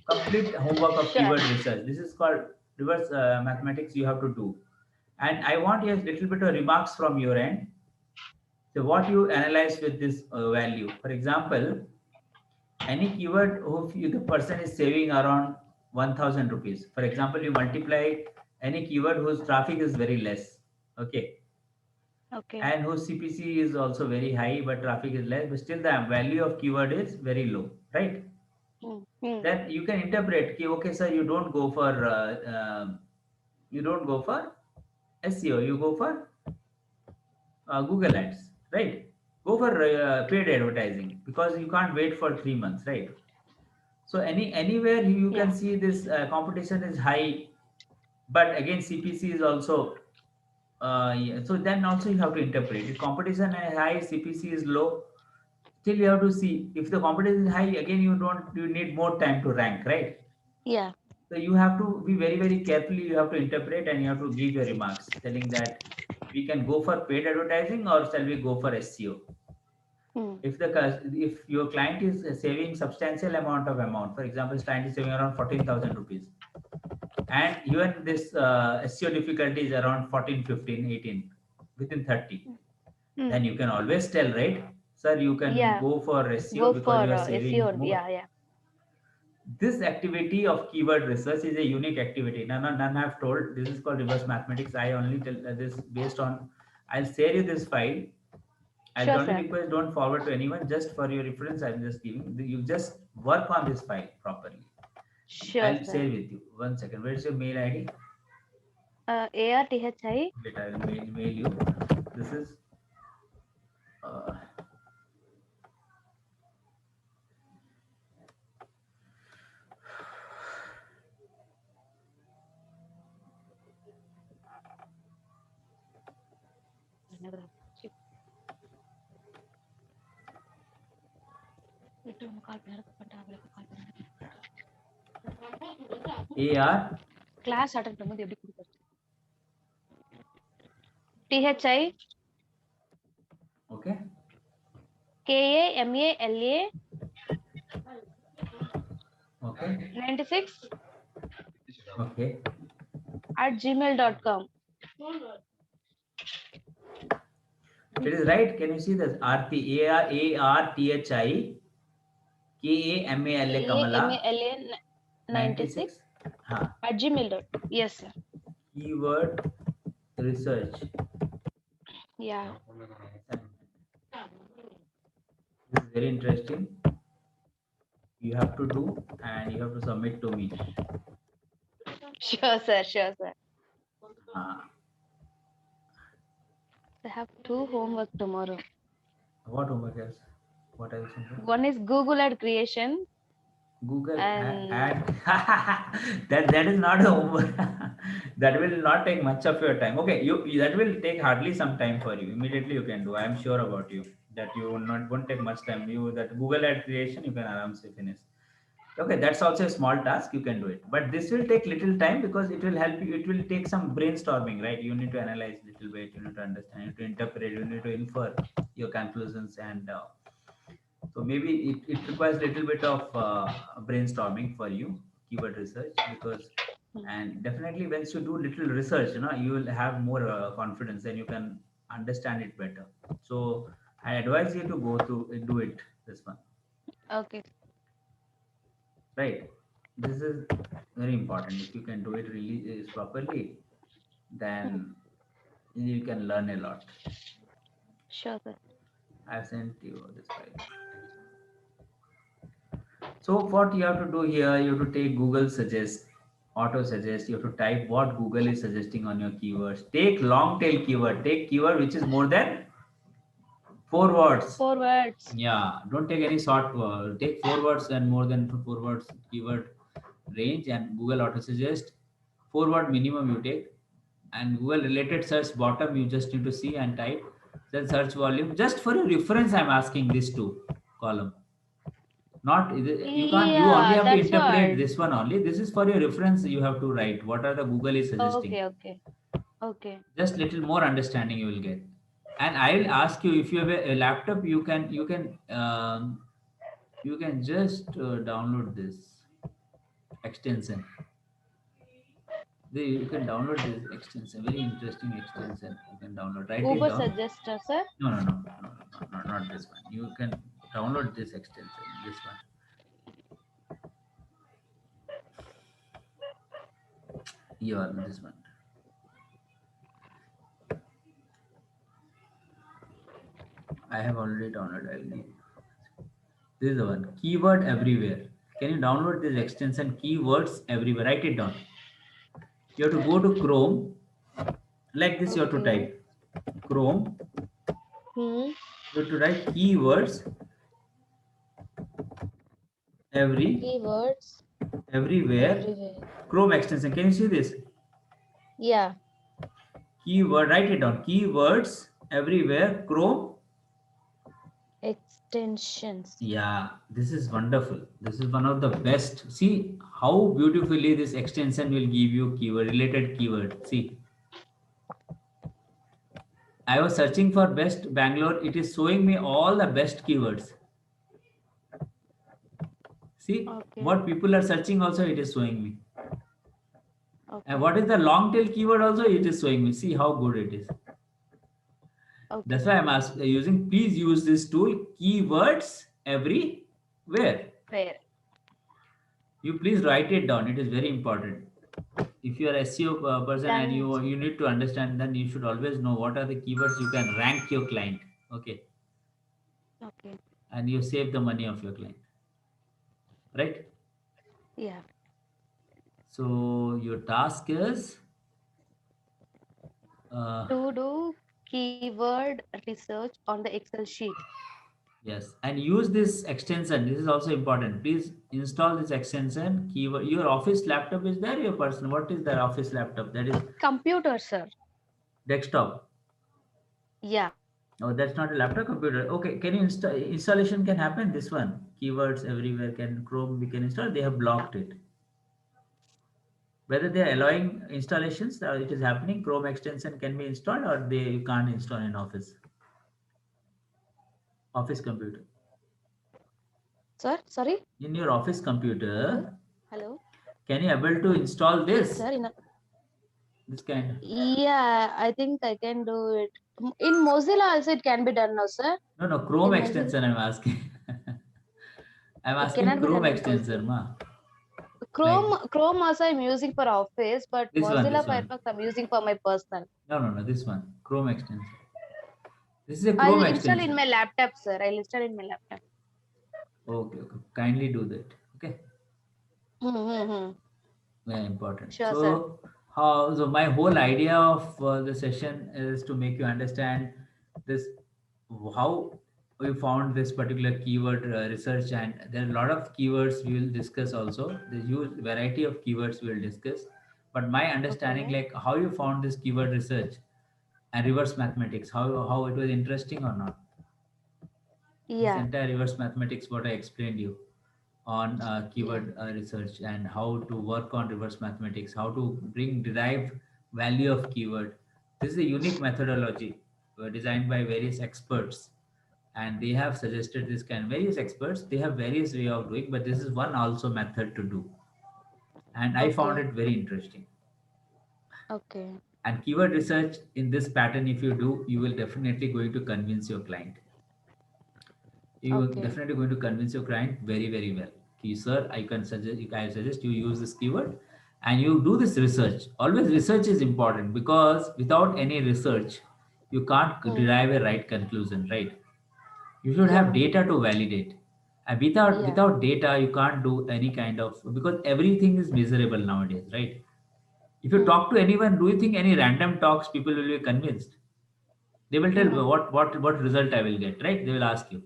complete homework of Sure. keyword research. This is called reverse mathematics you have to do. And I want a little bit of remarks from your end. So what you analyze with this value. For example, any keyword who the person is saving around 1000 rupees. For example, you multiply any keyword whose traffic is very less. Okay. Okay. And whose CPC is also very high, but traffic is less, but still the value of keyword is very low, right? Hmm. Hmm. Then you can interpret, ki, okay, sir, you don't go for SEO, you go for Google Ads, right? Go for paid advertising because you can't wait for 3 months, right? So anywhere you Yeah. can see this competition is high, but again CPC is also yeah, so then also you have to interpret. If competition is high, CPC is low, still you have to see if the competition is high. Again, you need more time to rank, right? Yeah. So you have to be very carefully. You have to interpret and you have to give your remarks, telling that we can go for paid advertising or shall we go for SEO. Hmm. If your client is saving substantial amount, for example, this client is saving around 14,000 rupees, and even this SEO difficulty is around 14, 15, 18, within 30, Hmm. then you can always tell, right, sir, you can Yeah. go for SEO Go because you for are saving SEO. more. Yeah. Yeah. This activity of keyword research is a unique activity. None have told. This is called reverse mathematics. I only tell this based on. I'll share you this file. I'll Sure, only sir. request don't forward to anyone. Just for your reference, I'm just giving. You just work on this file properly. Sure, I'll sir. share with you. 1 second. Where's your mail ID? ARTHI. Wait, I'll mail you. This is. Uh, AR. Class attend பண்ணும்போது எப்படி கொடுக்கறது? THI Okay. KAMALA Okay. 96 Okay. at gmail.com. It is right. Can you see this? ARTHI KAMALA Kamala KAMALA 96 96. Huh. at gmail.com. Yes, sir. Keyword research. Yeah. This is very interesting. You have to do and you have to submit to me. Sure, sir. Sure, sir. Uh, I have 2 homework tomorrow. what homework else? What else? One is Google ad creation Google and ad. That is not a homework. That will not take much of your time. Okay, you that will take hardly some time for you. Immediately you can do. I am sure about you that you won't take much time. You that Google ad creation you can aramse finish. Okay, that's also a small task. You can do it, but this will take little time because it will help you. It will take some brainstorming, right? You need to analyze little bit. You need to understand. You need to interpret. You need to infer your conclusions and. So maybe it requires a little bit of brainstorming for you, keyword research, because and definitely once you do little research, you will have more confidence and you can understand it better. So I advise you to go to do it this one, okay. right? This is very important. If you can do it really is properly, then you can learn a lot. Sure, sir. I've sent you this file. So what you have to do here, you have to take Google suggest, auto suggest, you have to type what Google is suggesting on your keywords. Take long tail keyword, take keyword which is more than 4 words. 4 words. Yeah, don't take any short word. Take 4 words and more than 4 words keyword range and Google auto suggest. 4 word minimum you take and Google related search bottom you just need to see and type. Then search volume. Just for your reference, I'm asking this two column. Not you can't, you only Yeah, have to that's interpret what. this one only. This is for your reference. You have to write what are the Google is suggesting. Okay, okay. Okay. Just little more understanding you will get. And I will ask you if you have a laptop, you can just download this. extension. You can download this extension, very interesting extension. You can download, write it Uber down. suggestor, sir. No, not this one. You can download this extension, this one. Here, this one. I have already downloaded. I will leave. This is the one. Keyword everywhere. Can you download this extension? Keywords everywhere. Write it down. You have to go to Chrome. Like this, you have to Okay. type Chrome. Hmm. You have to write keywords Keywords everywhere. everywhere. Chrome extension. Can you see this? Yeah. Keyword. Write it down. Keywords everywhere. Chrome. Extensions. Yeah, this is wonderful. This is one of the best. See how beautifully this extension will give you keyword related keyword. See, I was searching for best Bangalore. It is showing me all the best keywords. See Okay. what people are searching also it is showing me. Okay. And what is the long tail keyword also it is showing me. See how good it is. Okay. That's why I'm using. Please use this tool. Keywords everywhere. Where? You please write it down. It is very important. If you are SEO person and Done. you need to understand, then you should always know what are the keywords you can rank your client. Okay, Okay. and you save the money of your client, right? Yeah. So your task is To do keyword research on the Excel sheet. yes, and use this extension. This is also important. Please install this extension. Keyword. Your office laptop is there. Your personal. What is the office laptop? That is Computer, sir. desktop. Yeah. Oh, that's not a laptop computer. Okay, can you install? Installation can happen. This one. Keywords everywhere. Can Chrome we can install? They have blocked it. Whether they are allowing installations, it is happening. Chrome extension can be installed, or they you can't install in office computer. Sir, sorry. In your office computer, Hello. can you able to install Yes, this? sir. This kind. Yeah, I think I can do it. In Mozilla also it can be done now, sir. No, Chrome In Mozilla, extension. I'm asking. I'm it asking cannot be Chrome done in extension, Mozilla. ma. Like Chrome also I'm using for office, but this one. Mozilla This one. Firefox I'm using for my personal. No. This one. Chrome extension. This is a I'll Chrome install in extension. my laptop, sir. I'll install in my laptop. Okay. Kindly do that. Okay. Hmm. Very important. Sure, sir. So my whole idea of the session is to make you understand this, how we found this particular keyword research, and there are a lot of keywords we will discuss also. There's huge variety of keywords we will discuss, but my understanding, Okay. like how you found this keyword research and reverse mathematics, how it was interesting or not. This Yeah. entire reverse mathematics, what I explained you on Yeah. keyword research, and how to work on reverse mathematics, how to bring derived value of keyword. This is a unique methodology designed by various experts, and they have suggested this kind. Various experts, they have various way of doing, but this is one also method to do, and I found Okay. it very interesting. Okay. And keyword research in this pattern, if you do, you will definitely going to convince your client. You are Okay. definitely going to convince your client very, very well. Okay, sir, I suggest you use this keyword and you do this research. Always research is important, because without any research, you can't Hmm. derive a right conclusion, right? You should have Yeah. data to validate. And Yeah. without data, you can't do any kind of, because everything is measurable nowadays, right? If you Hmm. talk to anyone, do you think any random talks people will be convinced? They will tell No. what result I will get, right? They will ask you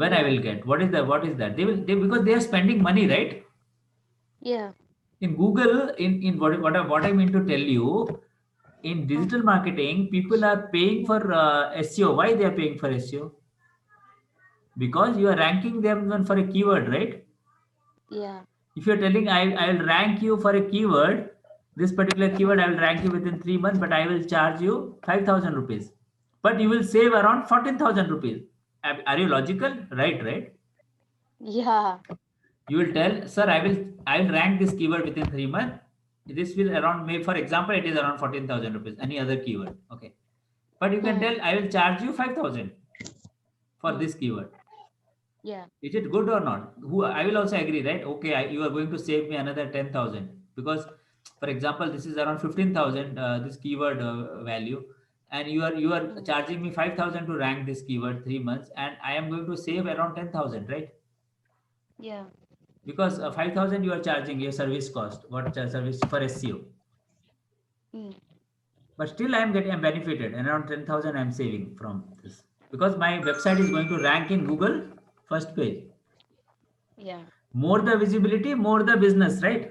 when I Yeah. will get, what is that? Because they are spending money, right? Yeah. In Google, in what I mean to tell you, in Hmm. digital marketing, people are paying for SEO. Why they are paying for SEO? Because you are ranking them for a keyword, right? Yeah. If you're telling I will rank you for a keyword, this particular keyword I will rank you within 3 months, but I will charge you 5,000 rupees. But you will save around 14,000 rupees. Are you logical? Right, right? Yeah. You will tell, sir, I will rank this keyword within 3 months. This will around, maybe for example, it is around 14,000 rupees, any other keyword. Okay. But you can Hmm. tell, I will charge you 5,000 for Hmm. this keyword. Yeah. Is it good or not? Who I will also agree, right? Okay, you are going to save me another 10,000 because, for example, this is around 15,000 this keyword value, and you are Hmm. charging me 5,000 to rank this keyword 3 months, and I am going to save around 10,000, right? Yeah. Because 5,000 you are charging your service cost, what service for SEO, Hmm. but still I'm benefited, and around 10,000 I'm saving from this because my website is going to rank in Google first page. Yeah. More the visibility, more the business, right?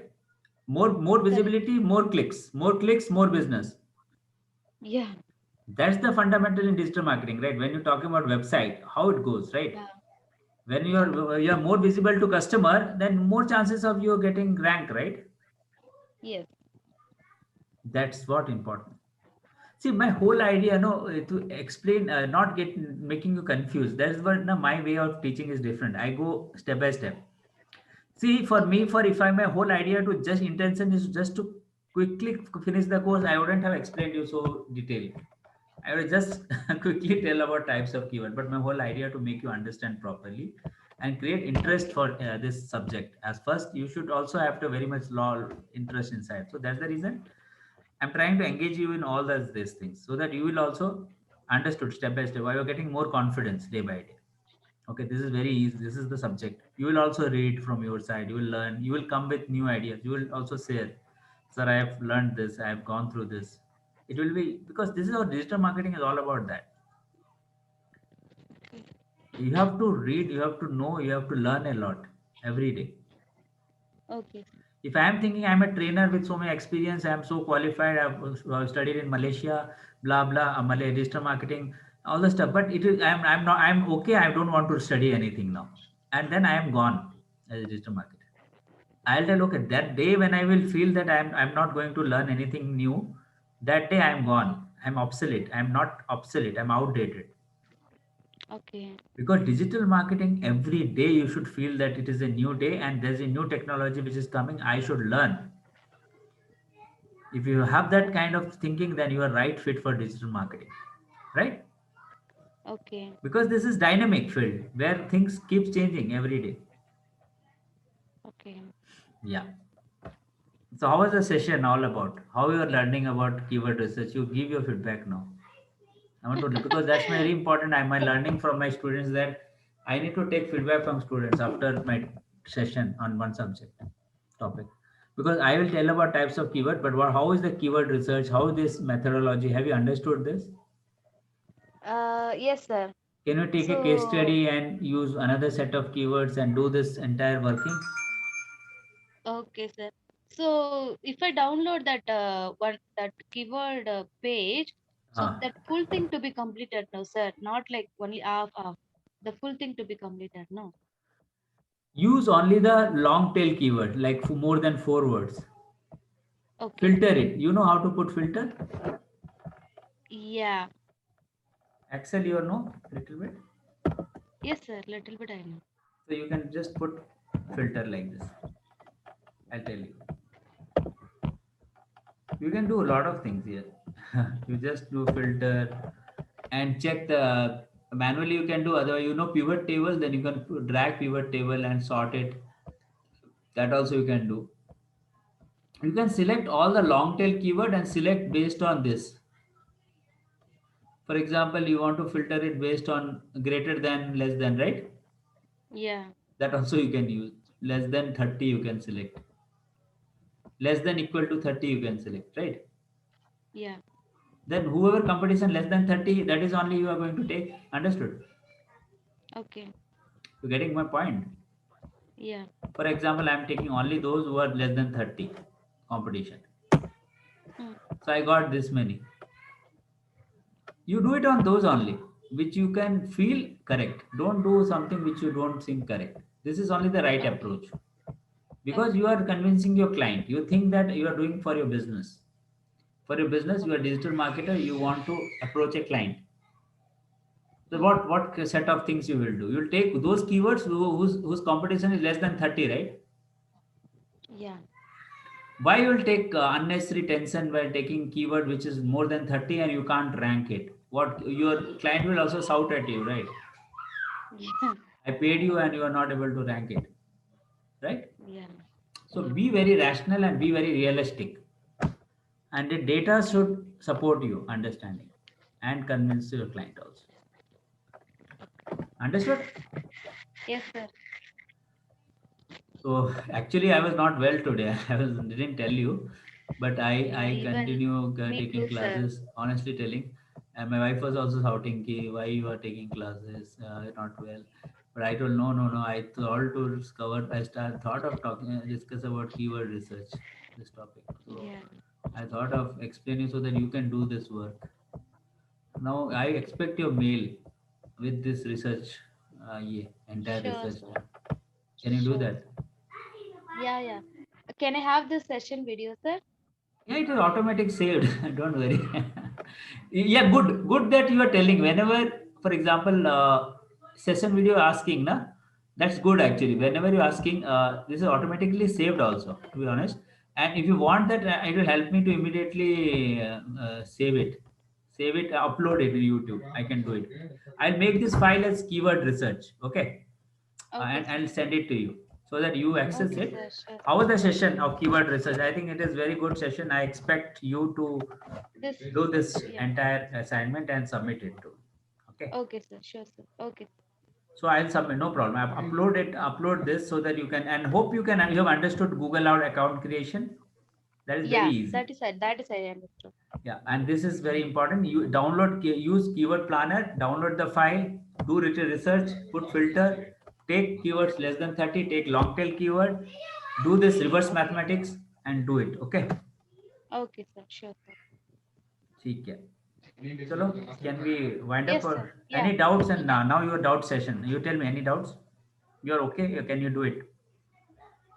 More Correct. visibility, more clicks, more business. Yeah. That's the fundamental in digital marketing, right? When you're talking about website, how it goes, right? Yeah. When Yeah. you're more visible to customer, then more chances of you getting rank, right? Yes. That's what important. See, my whole idea, no, to explain, not get making you confused. That's what, no, my way of teaching is different. I go step by step. See, for me, Okay. for if I my whole idea to just intention is just to quickly finish the course, I wouldn't have explained you so detailed. I will just quickly tell about types of keyword, but my whole idea to make you understand properly and create interest Okay. for this subject. As first, you should also have to very much law interest inside. So that's the reason I'm trying to engage you in all these things so that you will also understood step by step. While you're getting more confidence day by day. Okay, this is very easy. This is the subject. You will also read from your side. You will learn. You will come with new ideas. You will also say, "Sir, I have learned this. I have gone through this." It will be because this is how digital marketing is all about. That you have to read. You have to know. You have to learn a lot every day. Okay. If I am thinking I'm a trainer with so much experience, I'm so qualified, I've studied in Malaysia, blah blah, Malay digital marketing, all the stuff. But it is I'm not I'm okay. I don't want to study anything now, and then I am gone as a digital marketer. I'll tell, okay, that day when I will feel that I'm not going to learn anything new, that day I'm gone. I'm obsolete. I'm not obsolete. I'm outdated. Okay. Because digital marketing, every day you should feel that it is a new day and there's a new technology which is coming. I should learn. If you have that kind of thinking, then you are right fit for digital marketing, right? Okay. Because this is dynamic field where things keep changing every day. Okay. Yeah. So how was the session all about? How you are learning about keyword research? You give your feedback now. I want to, because that's very important. I'm my learning from my students that I need to take feedback from students after my session on one subject topic. Because I will tell about types of keyword, but how is the keyword research? How this methodology? Have you understood this? Yes, sir. Can you take a case So, study and use another set of keywords and do this entire working? okay, sir. So, if I download that keyword page, so Ah. that full thing to be completed, no, sir. Not like only half. The full thing to be completed, no. Use only the long tail keyword, like for more than 4 words. Okay. Filter it. You know how to put filter? Yeah. Excel, you know little bit. Yes, sir. Little bit I know. So you can just put filter like this. I'll tell you. You can do a lot of things here. You just do filter and check the manually you can do other, pivot table, then you can drag pivot table and sort it. That also you can do. You can select all the long tail keyword and select based on this. For example, you want to filter it based on greater than, less than, right? Yeah. That also you can use. Less than 30 you can select. Less than equal to 30 you can select, right? Yeah. Then whoever competition less than 30, that is only you are going to take. Understood? Okay. You getting my point? Yeah. For example, I am taking only those who are less than 30 competition. Mm. So I got this many. You do it on those only, which you can feel correct. Don't do something which you don't think correct. This is only the right Okay. approach. Because you Okay. are convincing your client. You think that you are doing for your business. For your business, you are a Okay. digital marketer, you want to approach a client. So what set of things you will do? You'll take those keywords whose competition is less than 30, right? Yeah. Why you will take unnecessary tension by taking keyword which is more than 30 and you can't rank it? What your client will also shout at you, right? Yeah. I paid you and you are not able to rank it, right? Yeah. So Yeah. be very rational and be very realistic. And the data should support you understanding and convince your client also. Understood? Yes, sir. So actually, I was not well today. Didn't tell you, but Yeah. I Even continue me taking too, sir. classes. Honestly telling, and my wife was also shouting, "Ki why you are taking classes? You're not well." But I told no. I thought to discover. Thought of talking discuss about keyword research, this topic. So Yeah. I thought of explaining so that you can do this work. Now I expect your mail with this research, yeah, entire Sure, research sir. done. Can you do Sure, that? sir. Yeah, yeah. Can I have this session video, sir? Yeah, it is automatic saved. Don't worry. Yeah, good that you are telling. Whenever, for example, session video asking, na, that's good actually. Whenever you're asking, this is automatically saved also. To be honest, and if you want that, it will help me to immediately save it, upload it to YouTube. I can do it. I'll make this file as keyword research. Okay, Okay, and sir. I'll send it to you so that you access Okay, it. sir. Sure. How was the session of keyword research? I think it is very good session. I expect you to This, do this yeah. entire assignment and submit it to. Okay. Okay, sir. Sure, sir. Okay. So I'll submit, no problem. I've upload this so that you can, and hope you have understood Google Out account creation. That is very Yeah, easy. that is I understood. Yeah, and this is very important. You download, use keyword planner, download the file, do little research, put filter, take keywords less than 30, take long tail keyword, do this reverse Okay. mathematics and do it. Okay. Okay, sir. Sure, sir. ठीक है. Chalo, can we wind up Yes, sir. or Yeah. any doubts? And Yeah. now your doubt session. You tell me any doubts. You're okay. Can you do it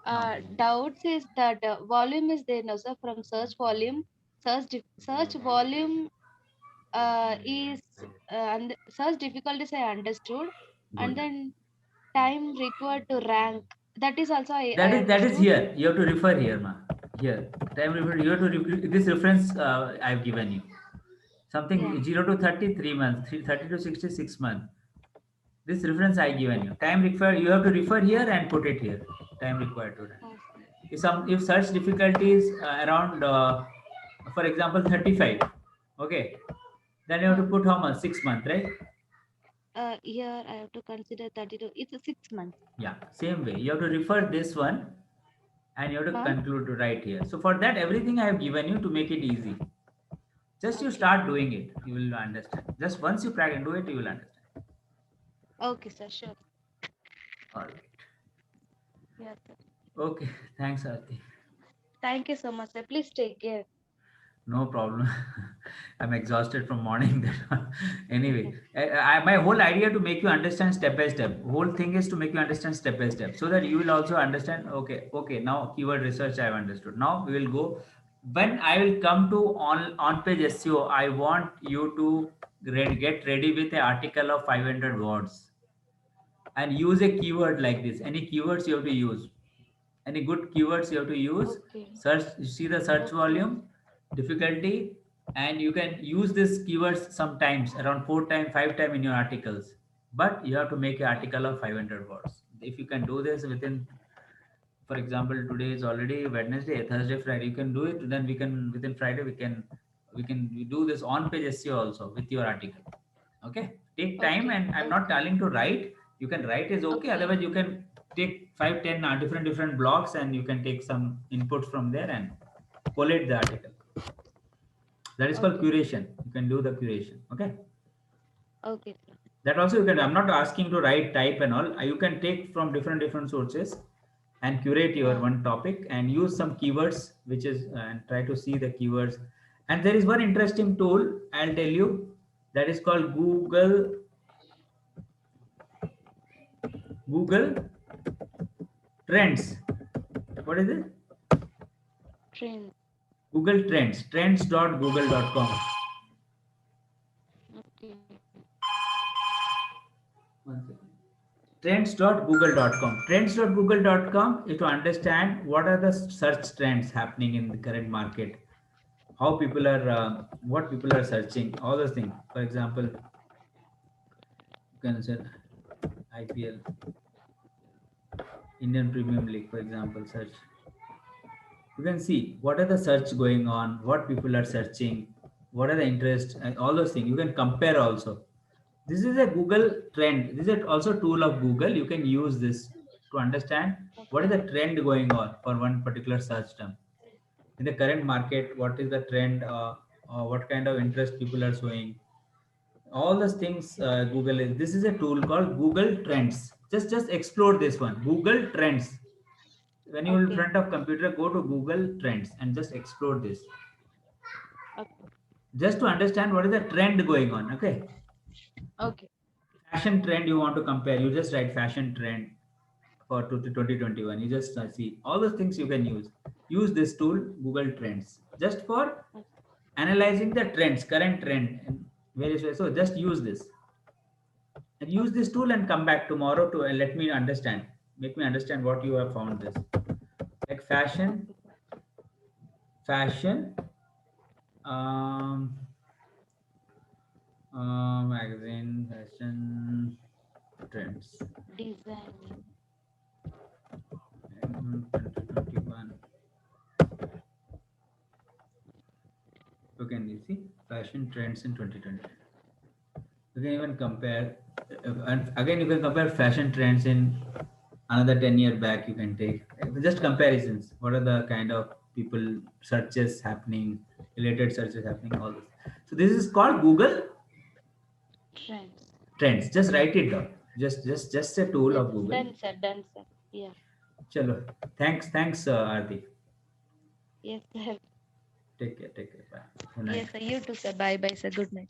now? Doubts is that volume is there now, sir. From search volume, search volume is and search difficulties I understood, and Good. then time required to rank. That is also I That is understood. here. You have to refer here, ma. Here. Time refer. You have to this reference I've given you. Yeah. Something 0 to 30, 3 months. 30 to 60, 6 months. This reference I given you. Time required. You have to refer here and put it here. Time required to run. Okay. If search difficulty is around, for example, 35. Okay. Then you have to Huh. put how much? 6 months, right? Here I have to consider 32. It's a 6 months. Yeah. Same way. You have to refer this one and you have to Huh? conclude to right here. So for that, everything I have given you to make it easy. Just you Okay. start doing it, you will understand. Just once you practice do it, you will understand. Okay, sir. Sure. All right. Yes, sir. Okay. Thanks, Arti. Thank you so much, sir. Please take care. No problem. I'm exhausted from morning. Anyway, my whole idea to make you understand step by step. Whole thing is to make you understand step by step, so that you will also understand. Okay. Now keyword research I've understood. Now we will go. When I will come to on page SEO, I want you to get ready with an article of 500 words and use a keyword like this. Any keywords you have to use, any good keywords you have to use. Okay. Search, you see the search Okay. volume, difficulty, and you can use this keywords sometimes around 4 times 5 times in your articles, but you have to make an article of 500 words. If you can do this within, for example, today is already Wednesday, Thursday, Friday, you can do it. Then we can, within Friday, we can do this on page SEO also with your article. Okay, take time, Okay. and I'm not Okay. telling to write. You can write is okay, Okay. otherwise you can take 5 10 different blocks, and you can take some input from there and collate the article. That is called Okay. curation. You can do the curation. Okay, Okay, sir. that also you can. I'm not asking to write type and all. You can take from different sources and curate your Huh. one topic and use some keywords, which is and try to see the keywords. And there is one interesting tool I'll tell you, that is called Google Trends. What is it? Train. Google Trends. Trends.google.com. Okay. One second. Trends.google.com. Trends.google.com is to understand what are the search trends happening in the current market, how people are, what people are searching, all those things. For example, you can say IPL, Indian Premium League, for example, search. You can see what are the search going on, what people are searching, what are the interests, and all those things. You can compare also. This is a Google trend. This is also tool of Google. You can use this to understand what is Okay. the trend going on for one particular search term in the current market. What is the trend? What kind of interest people are showing? All those things. Google is. This is a tool called Google Trends. Just explore this one. Google Trends. When you in Okay. front of computer, go to Google Trends and just explore this. Okay. Just to understand what is the trend going on. Okay. Okay. Fashion trend you want to compare, you just write fashion trend for 2021. You just see all those things. You can use this tool, Google Trends, just for analyzing the trends, current trend in various ways. So just use this and use Okay. this tool and come back tomorrow to let me understand, make me understand what you have found this, like fashion, Okay. fashion um, magazine, fashion trends, Designing. 2021. You can you see fashion trends in 2020. You can even compare, and again you can compare fashion trends in another 10-year back. You can take just comparisons. What are the kind of people searches happening, related searches happening, all this. So this is called Google Trends. Trends. Just write it down. Just a tool Yes. of Google. Done, sir. Done, sir. Yeah. Chalo. Thanks, Aarti. Yes, sir. Take care. Bye. Good night. Yes, sir. You too, sir. Bye, bye, sir. Good night.